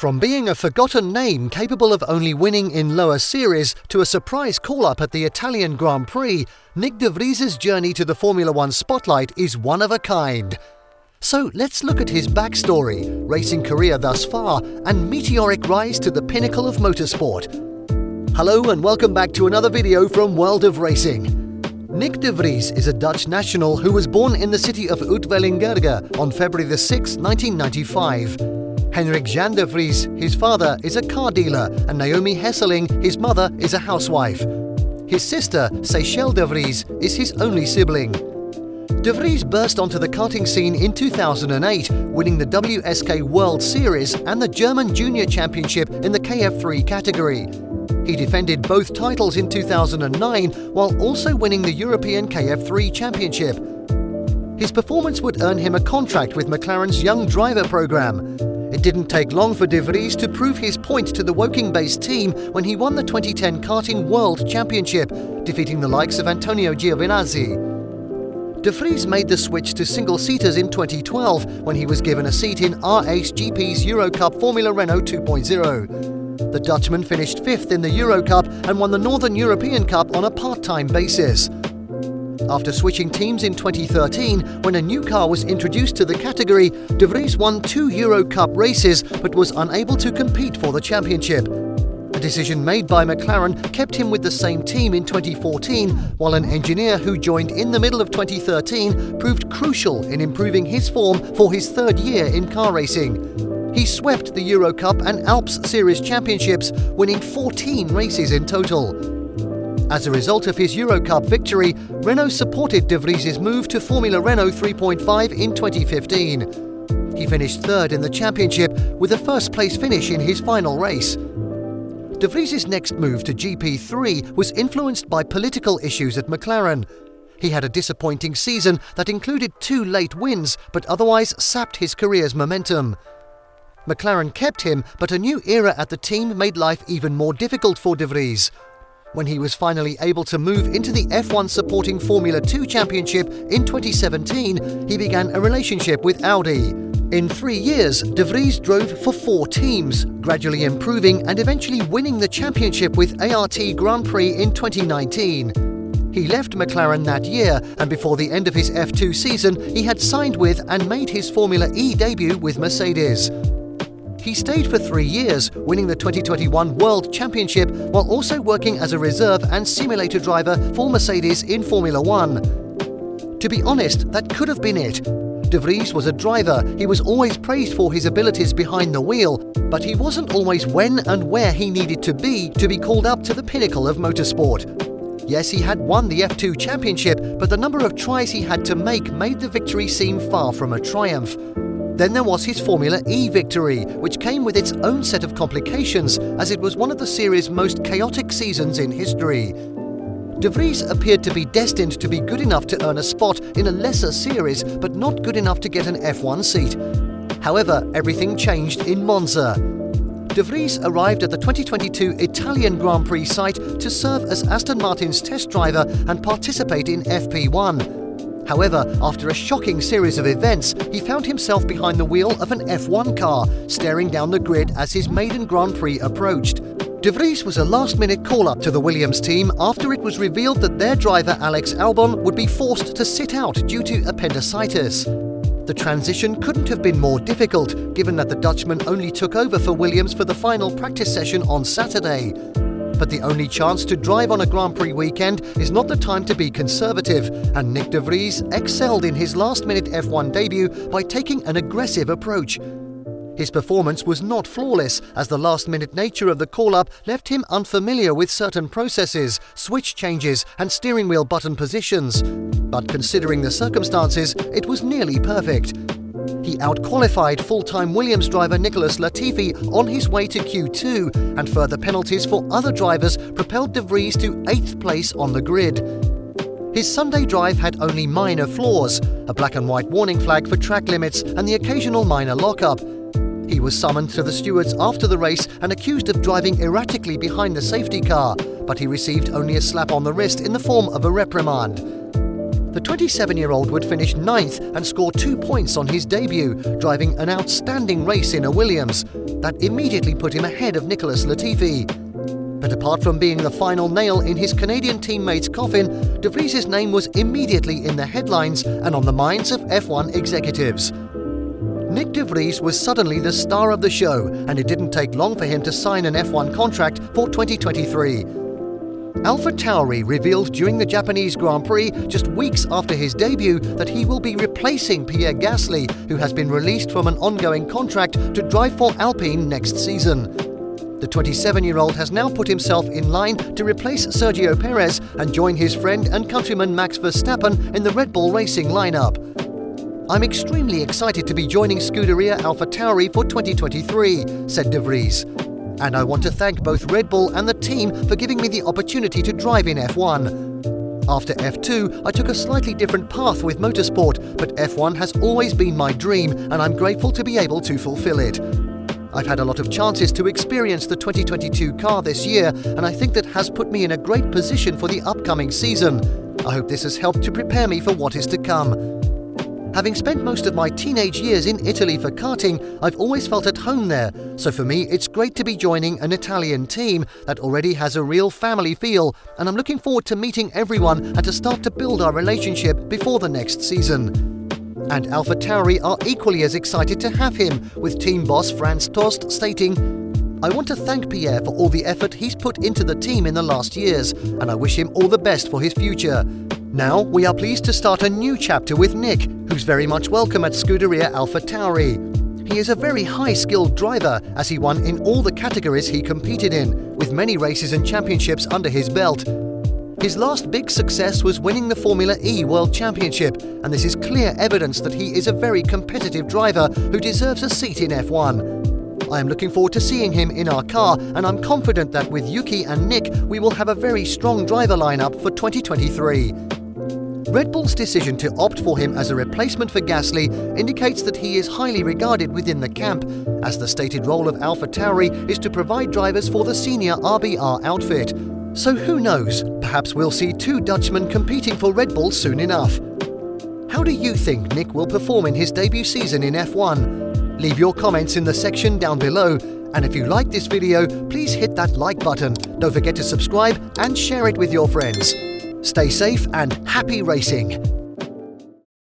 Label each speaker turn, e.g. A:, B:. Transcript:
A: From being a forgotten name capable of only winning in lower series to a surprise call-up at the Italian Grand Prix, Nyck De Vries' journey to the Formula One spotlight is one of a kind. So let's look at his backstory, racing career thus far, and meteoric rise to the pinnacle of motorsport. Hello and welcome back to another video from World of Racing. Nyck De Vries is a Dutch national who was born in the city of Uitwellingerge on February 6, 1995. Henrik Jan De Vries, his father, is a car dealer, and Naomi Hesseling, his mother, is a housewife. His sister, Seychelle De Vries, is his only sibling. De Vries burst onto the karting scene in 2008, winning the WSK World Series and the German Junior Championship in the KF3 category. He defended both titles in 2009, while also winning the European KF3 Championship. His performance would earn him a contract with McLaren's Young Driver program. It didn't take long for De Vries to prove his point to the Woking-based team when he won the 2010 Karting World Championship, defeating the likes of Antonio Giovinazzi. De Vries made the switch to single-seaters in 2012 when he was given a seat in R8 GP's Eurocup Formula Renault 2.0. The Dutchman finished 5th in the Eurocup and won the Northern European Cup on a part-time basis. After switching teams in 2013, when a new car was introduced to the category, De Vries won 2 Eurocup races but was unable to compete for the championship. A decision made by McLaren kept him with the same team in 2014, while an engineer who joined in the middle of 2013 proved crucial in improving his form for his third year in car racing. He swept the Eurocup and Alps Series championships, winning 14 races in total. As a result of his Eurocup victory, Renault supported De Vries' move to Formula Renault 3.5 in 2015. He finished third in the championship with a first-place finish in his final race. De Vries' next move to GP3 was influenced by political issues at McLaren. He had a disappointing season that included 2 late wins, but otherwise sapped his career's momentum. McLaren kept him, but a new era at the team made life even more difficult for De Vries. When he was finally able to move into the F1 supporting Formula 2 Championship in 2017, he began a relationship with Audi. In 3 years, De Vries drove for 4 teams, gradually improving and eventually winning the championship with ART Grand Prix in 2019. He left McLaren that year, and before the end of his F2 season, he had signed with and made his Formula E debut with Mercedes. He stayed for 3 years, winning the 2021 World Championship while also working as a reserve and simulator driver for Mercedes in Formula One. To be honest, that could have been it. De Vries was a driver. He was always praised for his abilities behind the wheel, but he wasn't always when and where he needed to be called up to the pinnacle of motorsport. Yes, he had won the F2 Championship, but the number of tries he had to make made the victory seem far from a triumph. Then there was his Formula E victory, which came with its own set of complications, as it was one of the series' most chaotic seasons in history. De Vries appeared to be destined to be good enough to earn a spot in a lesser series, but not good enough to get an F1 seat. However, everything changed in Monza. De Vries arrived at the 2022 Italian Grand Prix site to serve as Aston Martin's test driver and participate in FP1. However, after a shocking series of events, he found himself behind the wheel of an F1 car, staring down the grid as his maiden Grand Prix approached. De Vries was a last-minute call-up to the Williams team after it was revealed that their driver Alex Albon would be forced to sit out due to appendicitis. The transition couldn't have been more difficult, given that the Dutchman only took over for Williams for the final practice session on Saturday. But the only chance to drive on a Grand Prix weekend is not the time to be conservative, and Nyck De Vries excelled in his last-minute F1 debut by taking an aggressive approach. His performance was not flawless, as the last-minute nature of the call-up left him unfamiliar with certain processes, switch changes and steering wheel button positions. But considering the circumstances, it was nearly perfect. He outqualified full-time Williams driver Nicholas Latifi on his way to Q2, and further penalties for other drivers propelled De Vries to 8th place on the grid. His Sunday drive had only minor flaws, a black and white warning flag for track limits and the occasional minor lockup. He was summoned to the stewards after the race and accused of driving erratically behind the safety car, but he received only a slap on the wrist in the form of a reprimand. The 27-year-old would finish 9th and score 2 points on his debut, driving an outstanding race in a Williams. That immediately put him ahead of Nicholas Latifi. But apart from being the final nail in his Canadian teammate's coffin, De Vries' name was immediately in the headlines and on the minds of F1 executives. Nyck De Vries was suddenly the star of the show, and it didn't take long for him to sign an F1 contract for 2023. AlphaTauri revealed during the Japanese Grand Prix, just weeks after his debut, that he will be replacing Pierre Gasly, who has been released from an ongoing contract to drive for Alpine next season. The 27-year-old has now put himself in line to replace Sergio Perez and join his friend and countryman Max Verstappen in the Red Bull Racing lineup. "I'm extremely excited to be joining Scuderia AlphaTauri for 2023, said De Vries. "And I want to thank both Red Bull and the team for giving me the opportunity to drive in F1. After F2, I took a slightly different path with Motorsport, but F1 has always been my dream, and I'm grateful to be able to fulfill it. I've had a lot of chances to experience the 2022 car this year, and I think that has put me in a great position for the upcoming season. I hope this has helped to prepare me for what is to come. Having spent most of my teenage years in Italy for karting, I've always felt at home there, so for me it's great to be joining an Italian team that already has a real family feel, and I'm looking forward to meeting everyone and to start to build our relationship before the next season." And AlphaTauri are equally as excited to have him, with team boss Franz Tost stating, "I want to thank Pierre for all the effort he's put into the team in the last years, and I wish him all the best for his future. Now we are pleased to start a new chapter with Nyck, who's very much welcome at Scuderia AlphaTauri. He is a very high-skilled driver, as he won in all the categories he competed in, with many races and championships under his belt. His last big success was winning the Formula E World Championship, and this is clear evidence that he is a very competitive driver who deserves a seat in F1. I am looking forward to seeing him in our car, and I'm confident that with Yuki and Nyck, we will have a very strong driver lineup for 2023. Red Bull's decision to opt for him as a replacement for Gasly indicates that he is highly regarded within the camp, as the stated role of AlphaTauri is to provide drivers for the senior RBR outfit. So who knows, perhaps we'll see two Dutchmen competing for Red Bull soon enough. How do you think Nyck will perform in his debut season in F1? Leave your comments in the section down below, and if you like this video, please hit that like button. Don't forget to subscribe and share it with your friends. Stay safe and happy racing!